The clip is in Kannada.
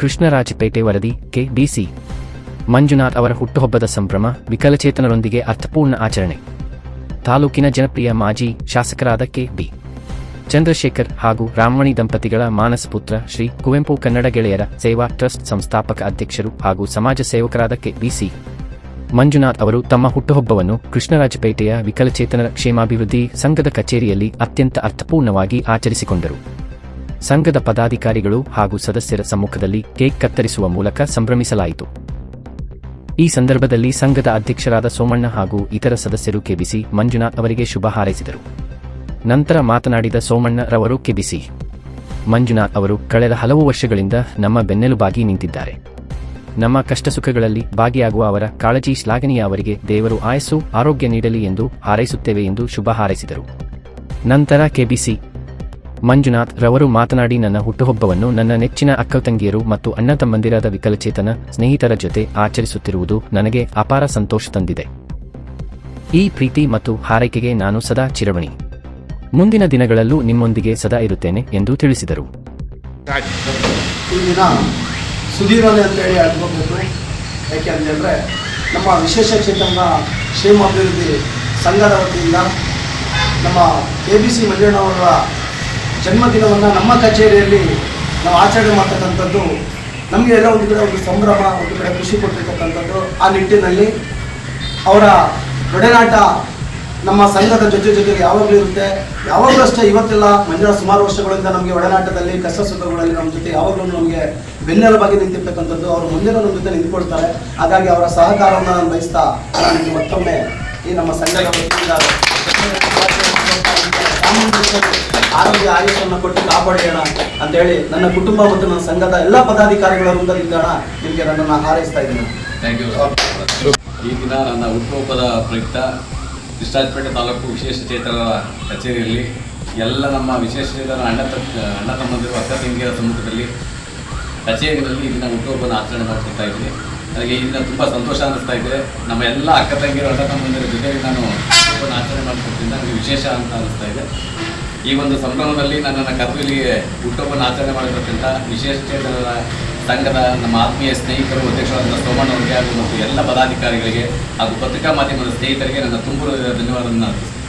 ಕೃಷ್ಣರಾಜಪೇಟೆ ವರದಿ ಕೆ.ಬಿ.ಸಿ. ಮಂಜುನಾಥ್ ಅವರ ಹುಟ್ಟುಹಬ್ಬದ ಸಂಭ್ರಮ ವಿಕಲಚೇತನರೊಂದಿಗೆ ಅರ್ಥಪೂರ್ಣ ಆಚರಣೆ. ತಾಲೂಕಿನ ಜನಪ್ರಿಯ ಮಾಜಿ ಶಾಸಕರಾದ ಕೆ.ಬಿ. ಚಂದ್ರಶೇಖರ್ ಹಾಗೂ ರಾಮಮಣಿ ದಂಪತಿಗಳ ಮಾನಸಪುತ್ರ ಶ್ರೀ ಕುವೆಂಪು ಕನ್ನಡ ಗೆಳೆಯರ ಸೇವಾ ಟ್ರಸ್ಟ್ ಸಂಸ್ಥಾಪಕ ಅಧ್ಯಕ್ಷರು ಹಾಗೂ ಸಮಾಜ ಸೇವಕರಾದ ಕೆ.ಬಿ.ಸಿ. ಮಂಜುನಾಥ್ ಅವರು ತಮ್ಮ ಹುಟ್ಟುಹಬ್ಬವನ್ನು ಕೃಷ್ಣರಾಜಪೇಟೆಯ ವಿಕಲಚೇತನರ ಕ್ಷೇಮಾಭಿವೃದ್ಧಿ ಸಂಘದ ಕಚೇರಿಯಲ್ಲಿ ಅತ್ಯಂತ ಅರ್ಥಪೂರ್ಣವಾಗಿ ಆಚರಿಸಿಕೊಂಡರು. ಸಂಘದ ಪದಾಧಿಕಾರಿಗಳು ಹಾಗೂ ಸದಸ್ಯರ ಸಮ್ಮುಖದಲ್ಲಿ ಕೇಕ್ ಕತ್ತರಿಸುವ ಮೂಲಕ ಸಂಭ್ರಮಿಸಲಾಯಿತು. ಈ ಸಂದರ್ಭದಲ್ಲಿ ಸಂಘದ ಅಧ್ಯಕ್ಷರಾದ ಸೋಮಣ್ಣ ಹಾಗೂ ಇತರ ಸದಸ್ಯರು ಕೆ.ಬಿ.ಸಿ. ಮಂಜುನಾಥ್ ಅವರಿಗೆ ಶುಭ ಹಾರೈಸಿದರು. ನಂತರ ಮಾತನಾಡಿದ ಸೋಮಣ್ಣ ರವರು ಕೆ.ಬಿ.ಸಿ. ಮಂಜುನಾಥ್ ಅವರು ಕಳೆದ ಹಲವು ವರ್ಷಗಳಿಂದ ನಮ್ಮ ಬೆನ್ನೆಲುಬಾಗಿ ನಿಂತಿದ್ದಾರೆ. ನಮ್ಮ ಕಷ್ಟ ಸುಖಗಳಲ್ಲಿ ಭಾಗಿಯಾಗುವ ಅವರ ಕಾಳಜಿ ಶ್ಲಾಘನೀಯ. ಅವರಿಗೆ ದೇವರು ಆಯಸ್ಸು ಆರೋಗ್ಯ ನೀಡಲಿ ಎಂದು ಹಾರೈಸುತ್ತೇವೆ ಎಂದು ಶುಭ ಹಾರೈಸಿದರು. ನಂತರ ಕೆ.ಬಿ.ಸಿ. ಮಂಜುನಾಥ್ ರವರು ಮಾತನಾಡಿ, ನನ್ನ ಹುಟ್ಟುಹಬ್ಬವನ್ನು ನನ್ನ ನೆಚ್ಚಿನ ಅಕ್ಕತಂಗಿಯರು ಮತ್ತು ಅಣ್ಣ ತಮ್ಮಂದಿರಾದ ವಿಕಲಚೇತನ ಸ್ನೇಹಿತರ ಜೊತೆ ಆಚರಿಸುತ್ತಿರುವುದು ನನಗೆ ಅಪಾರ ಸಂತೋಷ ತಂದಿದೆ. ಈ ಪ್ರೀತಿ ಮತ್ತು ಹಾರೈಕೆಗೆ ನಾನು ಸದಾ ಚಿರಋಣಿ. ಮುಂದಿನ ದಿನಗಳಲ್ಲೂ ನಿಮ್ಮೊಂದಿಗೆ ಸದಾ ಇರುತ್ತೇನೆ ಎಂದು ತಿಳಿಸಿದರು. ಈ ದಿನ ಸುದೀರನೆ ಅಂತೇಳಿ ಅನ್ಕೋಬೇಕು. ಯಾಕೆ ಅಂತಂದರೆ ನಮ್ಮ ವಿಶೇಷಚೇತನ ಕ್ಷೇಮಾಭಿವೃದ್ಧಿ ಸಂಘದ ವತಿಯಿಂದ ನಮ್ಮ ಕೆ.ಬಿ.ಸಿ. ಮಂಜಣ್ಣವರ ಜನ್ಮದಿನವನ್ನು ನಮ್ಮ ಕಚೇರಿಯಲ್ಲಿ ನಾವು ಆಚರಣೆ ಮಾಡ್ತಕ್ಕಂಥದ್ದು ನಮಗೆ ಎಲ್ಲ ಒಂದು ಕಡೆ ಒಂದು ಸಂಭ್ರಮ, ಒಂದು ಕಡೆ ಖುಷಿ ಕೊಟ್ಟಿರ್ತಕ್ಕಂಥದ್ದು. ಆ ನಿಟ್ಟಿನಲ್ಲಿ ಅವರ ಒಡನಾಟ ನಮ್ಮ ಸಂಘದ ಜೊತೆಗೆ ಯಾವಾಗಲೂ ಇರುತ್ತೆ. ಯಾವಾಗಲೂ ಅಷ್ಟೇ. ಇವತ್ತೆಲ್ಲ ಮಂಜುನಾಥ್ ಸುಮಾರು ವರ್ಷಗಳಿಂದ ನಮಗೆ ಒಡನಾಟದಲ್ಲಿ ಕಷ್ಟ ಸುಖಗಳಲ್ಲಿ ನಮ್ಮ ಜೊತೆ ಯಾವಾಗಲೂ ನಮಗೆ ಬೆನ್ನೆಲುಬಾಗಿ ನಿಂತಿರ್ತಕ್ಕಂಥದ್ದು. ಅವರು ಮುಂದೆ ನಮ್ಮ ಜೊತೆ ನಿಂತ್ಕೊಳ್ತಾರೆ. ಹಾಗಾಗಿ ಅವರ ಸಹಕಾರವನ್ನು ನಾನು ಬಯಸ್ತಾ ನನಗೆ ಮತ್ತೊಮ್ಮೆ ಈ ನಮ್ಮ ಸಂಘದ ಆರೋಗ್ಯ ಆಯುಷನ್ನು ಕೊಟ್ಟು ಕಾಪಾಡೋಣ ಅಂತೇಳಿ ನನ್ನ ಕುಟುಂಬ ಮತ್ತು ನನ್ನ ಸಂಘದ ಎಲ್ಲ ಪದಾಧಿಕಾರಿಗಳ ವೃಂದದಿಂದ ನಿಮಗೆ ನನ್ನನ್ನು ಹಾರೈಸ್ತಾ ಇದ್ದೀನಿ. Thank you. ಈ ದಿನ ನನ್ನ ಹುಟ್ಟುಹಬ್ಬದ ಪ್ರಯುಕ್ತ ಕೃಷ್ಣರಾಜಪೇಟೆ ತಾಲೂಕು ವಿಶೇಷಚೇತನರ ಕಚೇರಿಯಲ್ಲಿ ಎಲ್ಲ ನಮ್ಮ ವಿಶೇಷಚೇತನ ಅಣ್ಣ ತಮ್ಮಂದಿರು ಅಕ್ಕ ತಂಗಿಯರ ಸಮ್ಮುಖದಲ್ಲಿ ಕಚೇರಿಯಲ್ಲಿ ಈ ದಿನ ಹುಟ್ಟುಹಬ್ಬನ ಆಚರಣೆ ಮಾಡ್ಕೊಳ್ತಾ ಇದ್ದೀನಿ. ನನಗೆ ಈ ದಿನ ತುಂಬ ಸಂತೋಷ ಅನ್ನಿಸ್ತಾ ಇದೆ. ನಮ್ಮ ಎಲ್ಲ ಅಕ್ಕ ತಂಗಿಯರು ಅಣ್ಣ ತಮ್ಮಂದಿರ ಜೊತೆಗೆ ನಾನು ಹುಟ್ಟುಹಬ್ಬನ ಆಚರಣೆ ಮಾಡ್ಕೊಳ್ತೀನಿ. ನನಗೆ ವಿಶೇಷ ಅಂತ ಅನ್ನಿಸ್ತಾ ಇದೆ. ಈ ಒಂದು ಸಂಭ್ರಮದಲ್ಲಿ ನನ್ನನ್ನು ಕರೆದು ಇಲ್ಲಿಗೆ ಹುಟ್ಟುಹಬ್ಬನ ಆಚರಣೆ ಮಾಡಿರ್ತಕ್ಕಂಥ ವಿಶೇಷಚೇತನರ ಸಂಘದ ನಮ್ಮ ಆತ್ಮೀಯ ಸ್ನೇಹಿತರು ಅಧ್ಯಕ್ಷರಾದ ಸೋಮಣ್ಣ ಅವರಿಗೆ ಹಾಗೂ ಮತ್ತು ಎಲ್ಲ ಪದಾಧಿಕಾರಿಗಳಿಗೆ ಹಾಗೂ ಪತ್ರಿಕಾ ಮಾಧ್ಯಮದ ಸ್ನೇಹಿತರಿಗೆ ನನ್ನ ತುಂಬ ಧನ್ಯವಾದವನ್ನು ಅರ್ಪಿಸ್ತೀನಿ.